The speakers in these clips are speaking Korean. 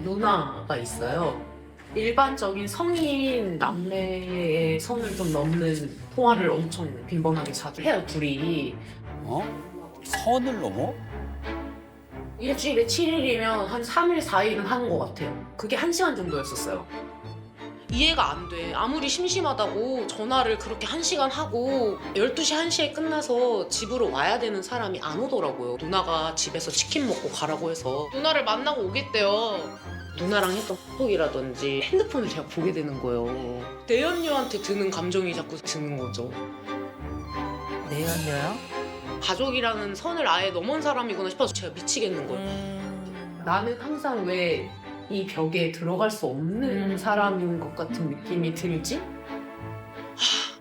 누나가 있어요. 일반적인 성인 남매의 선을 좀 넘는 통화를 엄청 빈번하게 자주 해요, 둘이. 어? 선을 넘어? 일주일에 7일이면 한 3일, 4일은 하는 것 같아요. 그게 1시간 정도였었어요. 이해가 안 돼. 아무리 심심하다고 전화를 그렇게 1시간 하고 12시, 1시에 끝나서 집으로 와야 되는 사람이 안 오더라고요. 누나가 집에서 치킨 먹고 가라고 해서 누나를 만나고 오겠대요. 누나랑 했던 카톡이라든지 핸드폰을 제가 보게 되는 거예요. 내연녀한테 드는 감정이 자꾸 드는 거죠. 내연녀요? 가족이라는 선을 아예 넘은 사람이구나 싶어서 제가 미치겠는 거예요. 나는 항상 왜 이 벽에 들어갈 수 없는 사람인 것 같은 느낌이 들지?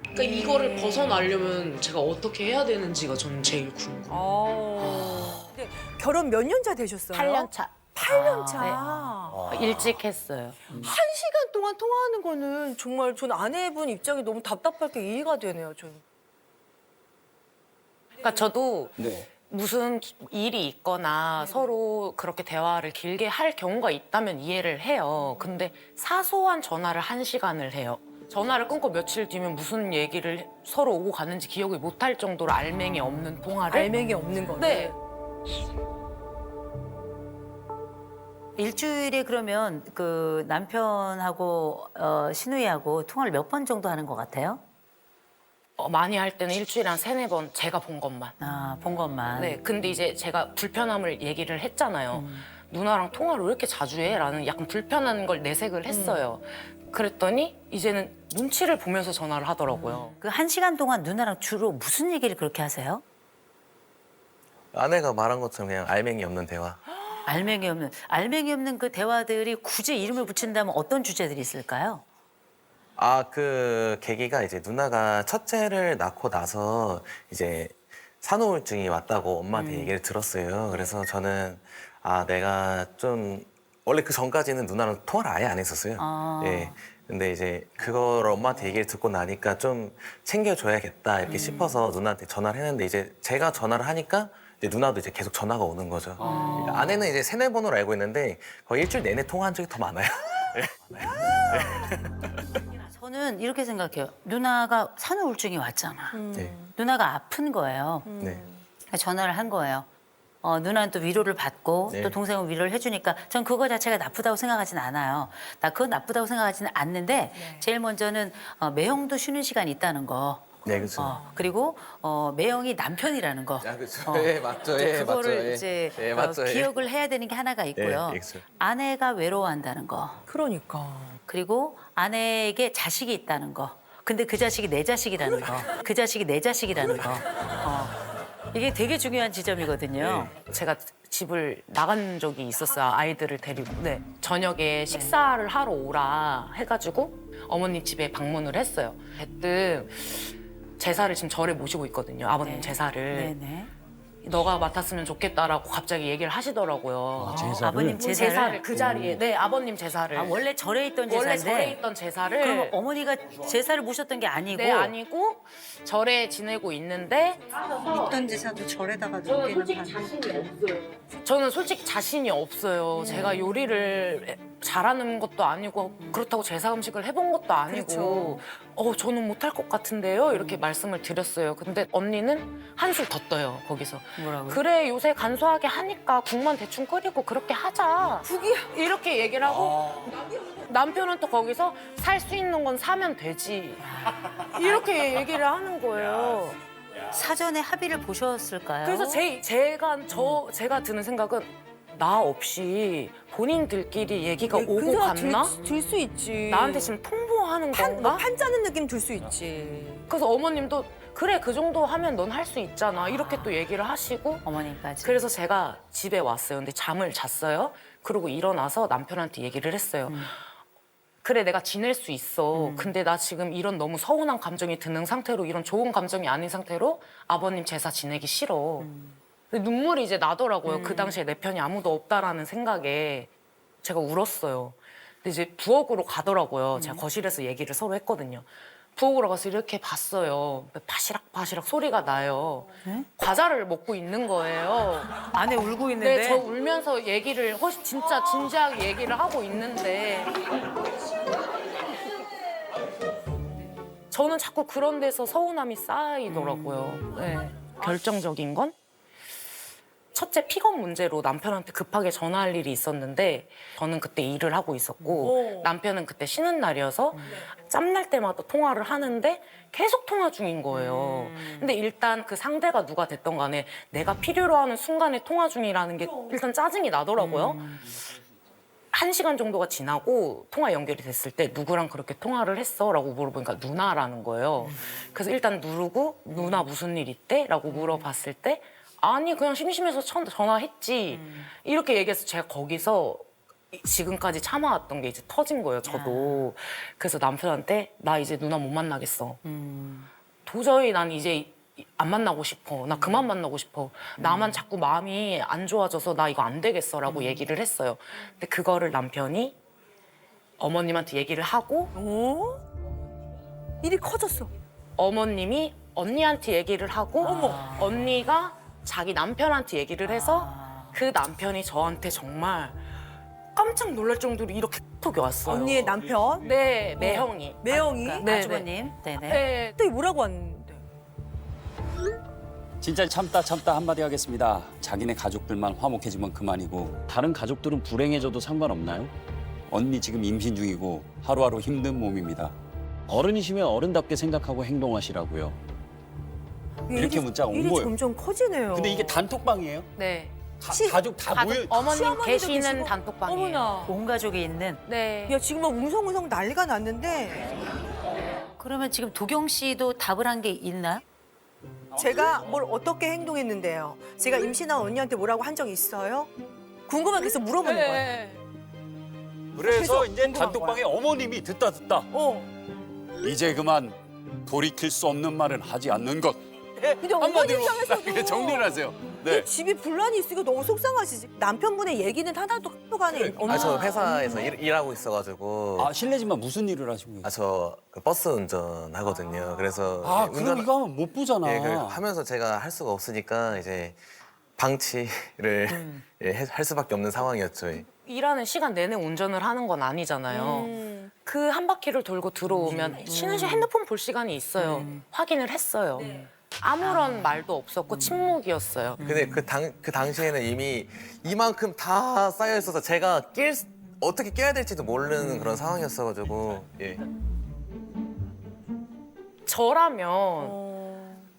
그러니까 이거를 벗어나려면 제가 어떻게 해야 되는지가 저는 제일 궁금해요. 근데 결혼 몇 년 차 되셨어요? 8년 차. 8년 차. 일찍 했어요. 1시간 동안 통화하는 거는 정말 전 아내분 입장이 너무 답답할 게 이해가 되네요, 저는. 그러니까 저도 네. 무슨 일이 있거나 서로 그렇게 대화를 길게 할 경우가 있다면 이해를 해요. 근데 사소한 전화를 1시간을 해요. 전화를 끊고 며칠 뒤면 무슨 얘기를 서로 오고 가는지 기억을 못 할 정도로 알맹이 없는 통화를. 알맹이 없는 거네. 네. 일주일에 그러면 그 남편하고 시누이하고 통화를 몇 번 정도 하는 것 같아요? 많이 할 때는 일주일에 한 3-4번 제가 본 것만. 아, 본 것만. 네, 근데 이제 제가 불편함을 얘기를 했잖아요. 누나랑 통화를 왜 이렇게 자주 해? 라는 약간 불편한 걸 내색을 했어요. 그랬더니 이제는 눈치를 보면서 전화를 하더라고요. 그 1시간 동안 누나랑 주로 무슨 얘기를 그렇게 하세요? 아내가 말한 것처럼 그냥 알맹이 없는 대화. 알맹이 없는 그 대화들이 굳이 이름을 붙인다면 어떤 주제들이 있을까요? 그 계기가 이제 누나가 첫째를 낳고 나서 이제 산후우울증이 왔다고 엄마한테 얘기를 들었어요. 그래서 저는 내가 좀 원래 그 전까지는 누나랑 통화를 아예 안 했었어요. 예. 근데 이제 그걸 엄마한테 얘기를 듣고 나니까 좀 챙겨줘야겠다 이렇게 싶어서 누나한테 전화를 했는데 이제 제가 전화를 하니까 이제 누나도 이제 계속 전화가 오는 거죠. 그러니까 아내는 이제 3-4번으로 알고 있는데 거의 일주일 내내 통화한 적이 더 많아요. 저는 이렇게 생각해요. 누나가 산후우울증이 왔잖아. 네. 누나가 아픈 거예요. 네. 전화를 한 거예요. 누나는 또 위로를 받고 네. 또 동생은 위로를 해주니까 전 그거 자체가 나쁘다고 생각하진 않아요. 나 그건 나쁘다고 생각하지는 않는데 제일 먼저는 매형도 쉬는 시간이 있다는 거. 네, 그렇죠. 그리고 매형이 남편이라는 거. 그렇죠. 예, 맞죠. 예, 그거를 맞죠. 예. 이제 예, 맞죠. 예. 기억을 해야 되는 게 하나가 있고요. 예, 그렇죠. 아내가 외로워한다는 거. 그러니까. 그리고 아내에게 자식이 있다는 거. 근데 그 자식이 내 자식이라는 거. 그 자식이 내 자식이라는 거. 이게 되게 중요한 지점이거든요. 제가 집을 나간 적이 있었어요. 아이들을 데리고. 네. 저녁에 식사를 하러 오라 해가지고 어머니 집에 방문을 했어요. 대뜸 제사를 지금 절에 모시고 있거든요. 아버님 제사를. 네네. 너가 맡았으면 좋겠다라고 갑자기 얘기를 하시더라고요. 제사를? 아버님 제사를? 제사를 그 자리에. 네, 아버님 제사를. 원래 절에 있던 원래 제사인데. 절에 있던 제사를. 그럼 어머니가 제사를 모셨던 게 아니고. 네, 아니고 절에 지내고 있는데 어떤 제사도 절에다가 놓기는 저는 솔직히 자신이 없어요. 제가 요리를 잘하는 것도 아니고 그렇다고 제사 음식을 해본 것도 아니고 저는 못할 것 같은데요? 이렇게 말씀을 드렸어요. 근데 언니는 한술 더 떠요, 거기서. 뭐라고요? 그래, 요새 간소하게 하니까 국만 대충 끓이고 그렇게 하자. 국이야. 이렇게 얘기를 하고 남편은 또 거기서 살 수 있는 건 사면 되지. 이렇게 얘기를 하는 거예요. 사전에 합의를 보셨을까요? 그래서 제가 드는 생각은 나 없이 본인들끼리 얘기가 오고 갔나? 들수 있지. 나한테 지금 통보하는 건가? 판 짜는 느낌 들 수 있지. 그래서 어머님도 그래 그 정도 하면 넌 할 수 있잖아 이렇게 또 얘기를 하시고 어머니까지. 그래서 제가 집에 왔어요. 근데 잠을 잤어요. 그러고 일어나서 남편한테 얘기를 했어요. 그래 내가 지낼 수 있어. 근데 나 지금 이런 너무 서운한 감정이 드는 상태로 이런 좋은 감정이 아닌 상태로 아버님 제사 지내기 싫어. 근데 눈물이 이제 나더라고요. 그 당시에 내 편이 아무도 없다라는 생각에 제가 울었어요. 근데 이제 부엌으로 가더라고요. 제가 거실에서 얘기를 서로 했거든요. 부엌으로 가서 이렇게 봤어요. 바시락 소리가 나요. 과자를 먹고 있는 거예요. 아내 울고 있는데. 네, 저 울면서 얘기를 훨씬 진짜 진지하게 얘기를 하고 있는데 저는 자꾸 그런 데서 서운함이 쌓이더라고요. 네. 결정적인 건 첫째 픽업 문제로 남편한테 급하게 전화할 일이 있었는데 저는 그때 일을 하고 있었고 남편은 그때 쉬는 날이어서 짬날 때마다 통화를 하는데 계속 통화 중인 거예요. 근데 일단 그 상대가 누가 됐던 간에 내가 필요로 하는 순간에 통화 중이라는 게 일단 짜증이 나더라고요. 1시간 정도가 지나고 통화 연결이 됐을 때 누구랑 그렇게 통화를 했어? 라고 물어보니까 누나라는 거예요. 그래서 일단 누르고 누나 무슨 일 있대? 라고 물어봤을 때 아니 그냥 심심해서 전화했지. 이렇게 얘기해서 제가 거기서 지금까지 참아왔던 게 이제 터진 거예요, 저도. 그래서 남편한테 나 이제 누나 못 만나겠어. 도저히 난 이제 안 만나고 싶어. 나 그만 만나고 싶어. 나만 자꾸 마음이 안 좋아져서 나 이거 안 되겠어라고 얘기를 했어요. 근데 그거를 남편이 어머님한테 얘기를 하고 일이 커졌어. 어머님이 언니한테 얘기를 하고 언니가 자기 남편한테 얘기를 해서 그 남편이 저한테 정말 깜짝 놀랄 정도로 이렇게 톡이 왔어요. 언니의 남편. 네, 매형이. 매형이. 네, 아주버님. 네네. 네. 그때 뭐라고 왔는데? 진짜 참다 한마디 하겠습니다. 자기네 가족들만 화목해지면 그만이고 다른 가족들은 불행해져도 상관없나요? 언니 지금 임신 중이고 하루하루 힘든 몸입니다. 어른이시면 어른답게 생각하고 행동하시라고요. 이렇게 문자가 온 일이 거예요. 점점 커지네요. 근데 이게 단톡방이에요? 네. 가족 다 모여. 어머님 시어머니도 계시는 계시고. 단톡방이에요. 어머나. 온 가족이 있는. 네. 야 지금 막 웅성웅성 난리가 났는데 그러면 지금 도경 씨도 답을 한 게 있나요? 제가 뭘 어떻게 행동했는데요? 제가 임신한 언니한테 뭐라고 한 적 있어요? 궁금한 게 있어 물어보는 거예요. 네. 그래서 계속 이제 궁금한 단톡방에 어머님이 듣다 이제 그만 돌이킬 수 없는 말은 하지 않는 것. 근데 어머니 한마디로 입장에서도 정리를 하세요. 이 네. 집이 분란이 있으니까 너무 속상하시지. 남편분의 얘기는 하나도 학교 안에 없나? 저 회사에서 일하고 있어가지고 아 실례지만 무슨 일을 하시고 계세요? 저그 버스 운전하거든요. 그래서 아 그럼 이거 하면 못 보잖아. 예, 하면서 제가 할 수가 없으니까 이제 방치를 할 수밖에 없는 상황이었죠. 일하는 시간 내내 운전을 하는 건 아니잖아요. 그 한 바퀴를 돌고 들어오면 쉬는 시간 핸드폰 볼 시간이 있어요. 확인을 했어요. 아무런 말도 없었고 침묵이었어요. 근데 그 당시에는 이미 이만큼 다 쌓여 있어서 제가 어떻게 껴야 될지도 모르는 그런 상황이었어가지고 예. 저라면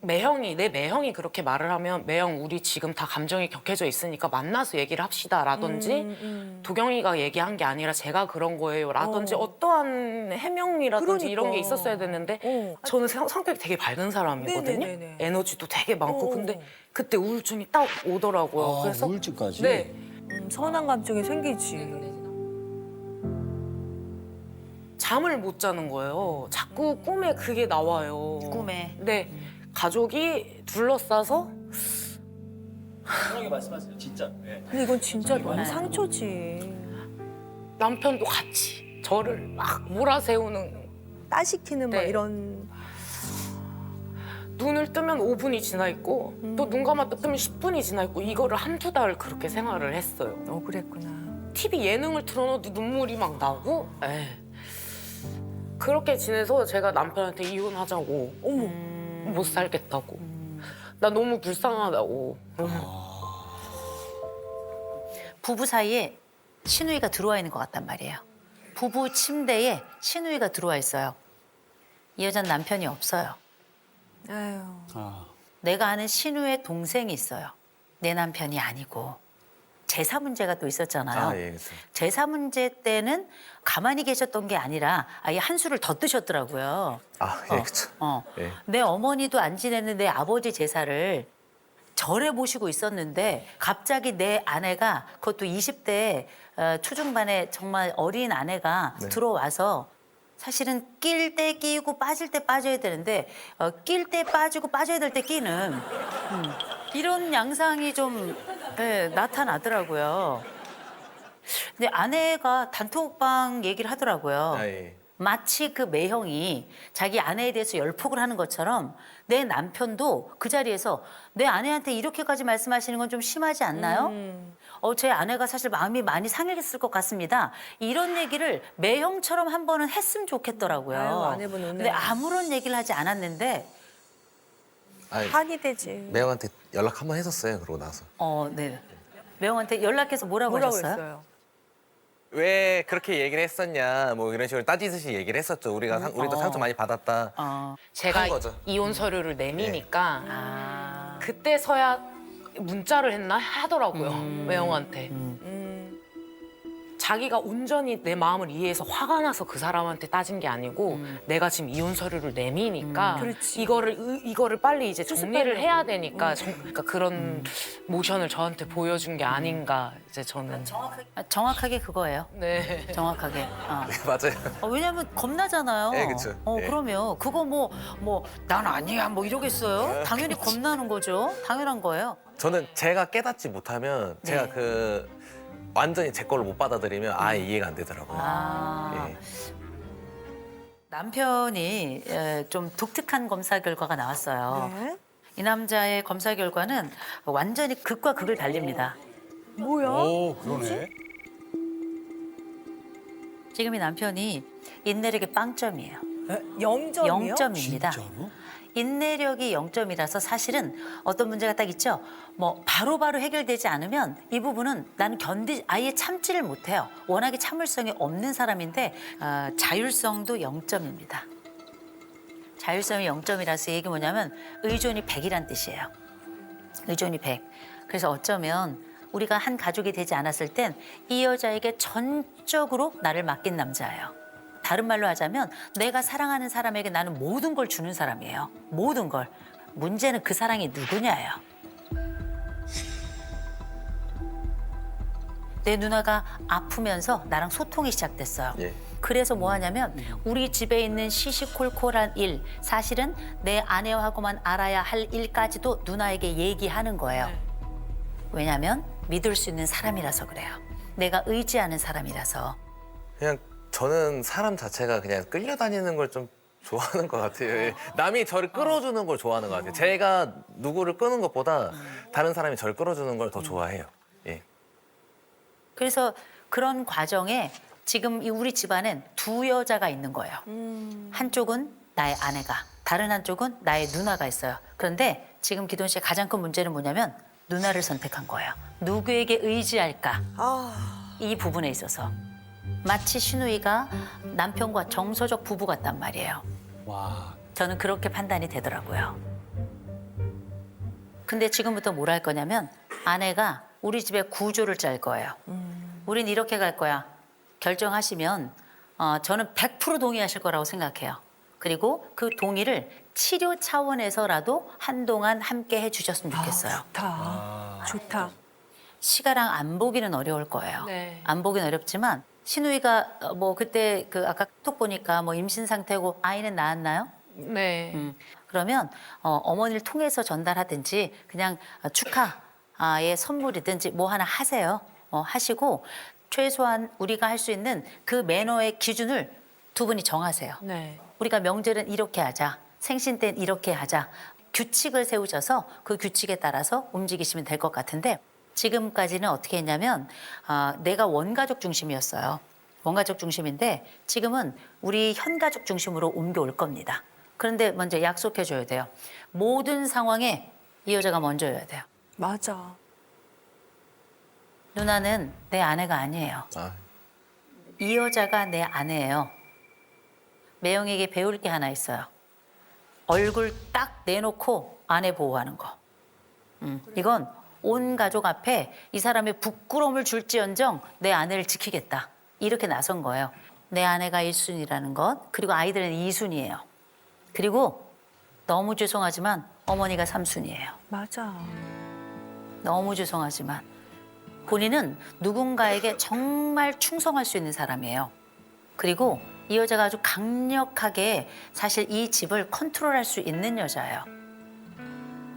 내 매형이 그렇게 말을 하면 매형 우리 지금 다 감정이 격해져 있으니까 만나서 얘기를 합시다라든지 도경이가 얘기한 게 아니라 제가 그런 거예요라든지 어떠한 해명이라든지 이런 게 그러니까. 있었어야 되는데 저는 성격이 되게 밝은 사람이거든요. 네네네네. 에너지도 되게 많고 근데 그때 우울증이 딱 오더라고요. 아, 그래서 우울증까지? 네. 서운한 감정이 생기지. 잠을 못 자는 거예요. 자꾸 꿈에 그게 나와요. 꿈에. 네. 가족이 둘러싸서 편하게 말씀하세요. 진짜. 근데 이건 진짜 너무 상처지. 남편도 같이 저를 막 몰아세우는 따시키는 막 네. 이런. 눈을 뜨면 5분이 지나 있고 또 눈 감았다 뜨면 10분이 지나 있고 이거를 한두 달 그렇게 생활을 했어요. 그랬구나. TV 예능을 틀어놔도 눈물이 막 나고 그렇게 지내서 제가 남편한테 이혼하자고 어머. 못 살겠다고 나 너무 불쌍하다고 부부 사이에 신우이가 들어와 있는 것 같단 말이에요. 부부 침대에 신우이가 들어와 있어요. 이 여자는 남편이 없어요. 아유. 아. 내가 아는 신우의 동생이 있어요. 내 남편이 아니고. 제사 문제가 또 있었잖아요. 아, 예, 그렇죠. 제사 문제 때는 가만히 계셨던 게 아니라 아예 한 수를 더 뜨셨더라고요. 아, 예, 그렇죠. 예. 내 어머니도 안 지냈는데 내 아버지 제사를 절에 모시고 있었는데 갑자기 내 아내가 그것도 20대 초중반에 정말 어린 아내가 네. 들어와서 사실은 낄 때 끼고 빠질 때 빠져야 되는데 낄 때 빠지고 빠져야 될 때 끼는 이런 양상이 좀 나타나더라고요. 근데 아내가 단톡방 얘기를 하더라고요. 아, 예. 마치 그 매형이 자기 아내에 대해서 열폭을 하는 것처럼 내 남편도 그 자리에서 내 아내한테 이렇게까지 말씀하시는 건 좀 심하지 않나요? 제 아내가 사실 마음이 많이 상했을 것 같습니다. 이런 얘기를 매형처럼 한 번은 했으면 좋겠더라고요. 아유, 아내분 오늘. 근데 아무런 얘기를 하지 않았는데 아니, 한이 되지. 매형한테 연락 한 번 했었어요. 그러고 나서. 네. 매형한테 연락해서 뭐라고 하셨어요? 했어요? 왜 그렇게 얘기를 했었냐 뭐 이런 식으로 따지듯이 얘기를 했었죠. 우리도 상처 많이 받았다. 제가 한 거죠. 이혼 서류를 내미니까 아. 그때서야 문자를 했나 하더라고요. 매형한테. 자기가 온전히 내 마음을 이해해서 화가 나서 그 사람한테 따진 게 아니고 내가 지금 이혼 서류를 내미니까 그렇지. 이거를 빨리 이제 정리를 해야 되니까 그러니까 그런 모션을 저한테 보여준 게 아닌가 이제 저는. 정확하게 그거예요. 네. 정확하게. 네, 맞아요. 왜냐면 겁나잖아요. 네, 그쵸. 네. 그러면 그거 난 아니야 뭐 이러겠어요? 당연히 겁나는 거죠. 당연한 거예요. 저는 제가 깨닫지 못하면 제가 완전히 제 걸로 못 받아들이면 아예 이해가 안 되더라고요. 예. 남편이 좀 독특한 검사 결과가 나왔어요. 네. 이 남자의 검사 결과는 완전히 극과 극을 달립니다. 뭐야? 그러네. 지금 이 남편이 인내력이 빵점이에요. 0점이요? 0점입니다. 인내력이 0점이라서 사실은 어떤 문제가 딱 있죠. 바로바로 해결되지 않으면 이 부분은 나는 아예 참지를 못해요. 워낙에 참을성이 없는 사람인데 자율성도 0점입니다. 자율성이 0점이라서 얘기 뭐냐면 의존이 100이란 뜻이에요. 의존이 100. 그래서 어쩌면 우리가 한 가족이 되지 않았을 땐 이 여자에게 전적으로 나를 맡긴 남자예요. 다른 말로 하자면 내가 사랑하는 사람에게 나는 모든 걸 주는 사람이에요. 모든 걸. 문제는 그 사랑이 누구냐예요. 내 누나가 아프면서 나랑 소통이 시작됐어요. 예. 그래서 뭐 하냐면 우리 집에 있는 시시콜콜한 일, 사실은 내 아내하고만 알아야 할 일까지도 누나에게 얘기하는 거예요. 왜냐면 믿을 수 있는 사람이라서 그래요. 내가 의지하는 사람이라서. 그냥 저는 사람 자체가 그냥 끌려다니는 걸 좀 좋아하는 것 같아요. 예. 남이 저를 끌어주는 걸 좋아하는 것 같아요. 제가 누구를 끄는 것보다 다른 사람이 저를 끌어주는 걸 더 좋아해요. 예. 그래서 그런 과정에 지금 우리 집안엔 두 여자가 있는 거예요. 한쪽은 나의 아내가, 다른 한쪽은 나의 누나가 있어요. 그런데 지금 기돈 씨의 가장 큰 문제는 뭐냐면 누나를 선택한 거예요. 누구에게 의지할까? 이 부분에 있어서. 마치 신우이가 남편과 정서적 부부 같단 말이에요. 와. 저는 그렇게 판단이 되더라고요. 근데 지금부터 뭘 할 거냐면 아내가 우리 집에 구조를 짤 거예요. 우린 이렇게 갈 거야. 결정하시면 저는 100% 동의하실 거라고 생각해요. 그리고 그 동의를 치료 차원에서라도 한동안 함께 해주셨으면 좋겠어요. 좋다. 시가랑 안 보기는 어려울 거예요. 네. 안 보기는 어렵지만 신우이가 그때 아까 톡 보니까 임신 상태고 아이는 낳았나요? 네. 그러면 어머니를 통해서 전달하든지 그냥 축하의 선물이든지 뭐 하나 하세요. 하시고 최소한 우리가 할 수 있는 그 매너의 기준을 두 분이 정하세요. 네. 우리가 명절은 이렇게 하자. 생신 때는 이렇게 하자. 규칙을 세우셔서 그 규칙에 따라서 움직이시면 될 것 같은데 지금까지는 어떻게 했냐면 내가 원가족 중심이었어요. 원가족 중심인데 지금은 우리 현가족 중심으로 옮겨올 겁니다. 그런데 먼저 약속해줘야 돼요. 모든 상황에 이 여자가 먼저여야 돼요. 맞아. 누나는 내 아내가 아니에요. 이 여자가 내 아내예요. 매형에게 배울 게 하나 있어요. 얼굴 딱 내놓고 아내 보호하는 거. 이건 온 가족 앞에 이 사람의 부끄러움을 줄지언정 내 아내를 지키겠다. 이렇게 나선 거예요. 내 아내가 1순위라는 것, 그리고 아이들은 2순위예요. 그리고 너무 죄송하지만 어머니가 3순위예요. 맞아. 너무 죄송하지만 본인은 누군가에게 정말 충성할 수 있는 사람이에요. 그리고 이 여자가 아주 강력하게 사실 이 집을 컨트롤할 수 있는 여자예요.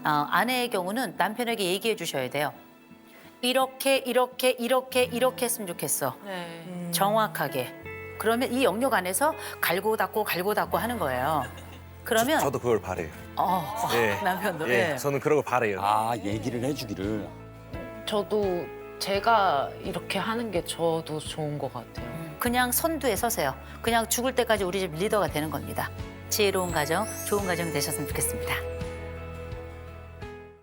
아내의 경우는 남편에게 얘기해 주셔야 돼요. 이렇게 했으면 좋겠어. 네. 정확하게. 그러면 이 영역 안에서 갈고 닦고 하는 거예요. 그러면 저도 그걸 바래요. 예. 남편도 예, 저는 그런 걸 바래요. 아, 얘기를 해주기를. 저도 제가 이렇게 하는 게 저도 좋은 것 같아요. 그냥 선두에 서세요. 그냥 죽을 때까지 우리 집 리더가 되는 겁니다. 지혜로운 가정, 좋은 가정 되셨으면 좋겠습니다.